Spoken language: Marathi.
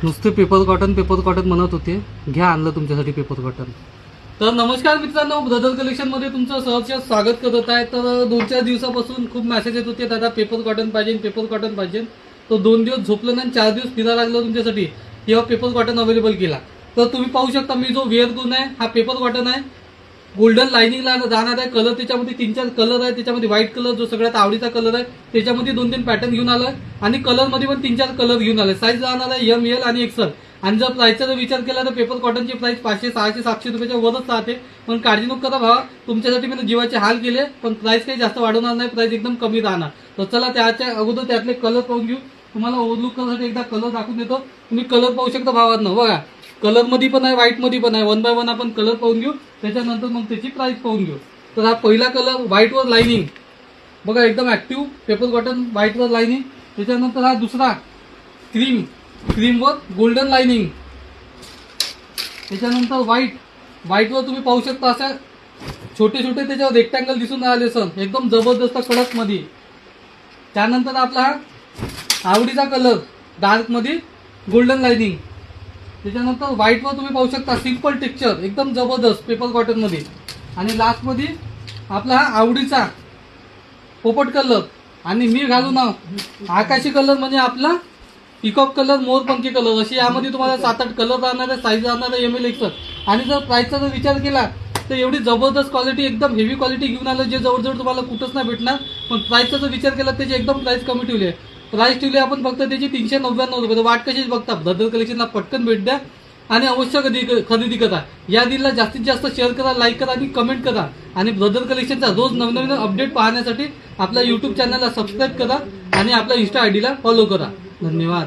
नुसते पेपर कॉटन म्हणत होते, घ्या आणलं तुमच्यासाठी पेपर कॉटन. तर नमस्कार मित्रांनो, ब्रदर कलेक्शन मध्ये तुमचं सहर्ष स्वागत करत आहे. तर 2-4 दिवसापासून खूप मेसेज येत होते, दादा पेपर कॉटन पाहिजे. तो 2 दिवस झोपलं नाही, 4 दिवस फिरायला लागलं तुमच्यासाठी, तेव्हा पेपर कॉटन अवेलेबल केला. तर तुम्ही पाहू शकता, मी जो वेअर करून आहे हा पेपर कॉटन आहे. गोल्डन लाइनिंगला जाणार आहे. कलर त्याच्यामध्ये 3-4 कलर आहे. त्याच्यामध्ये व्हाईट कलर जो सगळ्यात आवडीचा कलर आहे, त्याच्यामध्ये 2-3 पॅटर्न घेऊन आलोय आणि कलर मध्ये पण 3-4 कलर घेऊन आलोय. साईज राहणार आहे ML आणि XL. आणि जर प्राइसचा जर विचार केला तर पेपर कॉटनची प्राइस 500, 600, 700 रुपयाच्या वरच राहते. पण काळजी नको करा भावा, तुमच्यासाठी मी जीवाचे हाल केले, पण प्राइस काही जास्त वाढवणार नाही, प्राइस एकदम कमी राहणार. तर चला त्याच्या अगोदर त्यातले कलर पाहून घेऊ. तुम्हाला ओव्हरलुक करण्यासाठी एकदा कलर दाखवून देतो. तुम्ही कलर पाहू शकता भावांनो, बघा कलर मध्ये पण आहे, व्हाईट मध्ये पण आहे. 1 बाय 1 आपण कलर पाहून घेऊ, त्याच्यानंतर मग त्याची प्राइस पाहून घेऊ. तर हा पहिला कलर व्हाईट वर लाइनिंग, बघा एकदम ऍक्टिव्ह पेपर कॉटन व्हाईट वर लाइनिंग. त्याच्यानंतर हा दुसरा क्रीम वर गोल्डन लाइनिंग. त्याच्यानंतर व्हाईट वर तुम्ही पाहू शकता अशा छोटे त्याच्यावर रेक्टँगल दिसून राहिले सर, एकदम जबरदस्त कडक मध्ये. त्यानंतर आपला हा आवडीचा कलर डार्क मध्ये गोल्डन लाइनिंग. त्याच्यानंतर व्हाईट वर तुम्ही पाहू शकता सिंपल टेक्स्चर, एकदम जबरदस्त पेपर कॉटन मध्ये. आणि लास्ट मध्ये आपला हा आवडीचा पोपट कलर आणि मी घालून आकाशी कलर, म्हणजे आपला पिकॉक कलर, मोरपंखी कलर. अशी यामध्ये तुम्हाला 7-8 कलर राहणार आहे, साईज राहणार आहे ML XL. आणि जर प्राइसचा जर विचार केला तर एवढी जबरदस्त क्वालिटी, एकदम हेवी क्वालिटी घेऊन आलं, जे जवळजवळ तुम्हाला कुठंच नाही भेटणार. पण प्राइसचा जर विचार केला त्याची एकदम प्राइस कमी ठेवली आहे. प्राइस ठेवली आपण फक्त त्याची 399 रुपये. वाट कशीच बघता, ब्रदर कलेक्शनला पटकन भेट द्या आणि अवश्य खरेदी करा. या डीलला जास्तीत जास्त शेअर करा, लाईक करा आणि कमेंट करा. आणि ब्रदर कलेक्शनचा रोज नवीन अपडेट पाहण्यासाठी आपल्या YouTube चॅनलला सबस्क्राईब करा आणि आपल्या Insta ID ला फॉलो करा. धन्यवाद.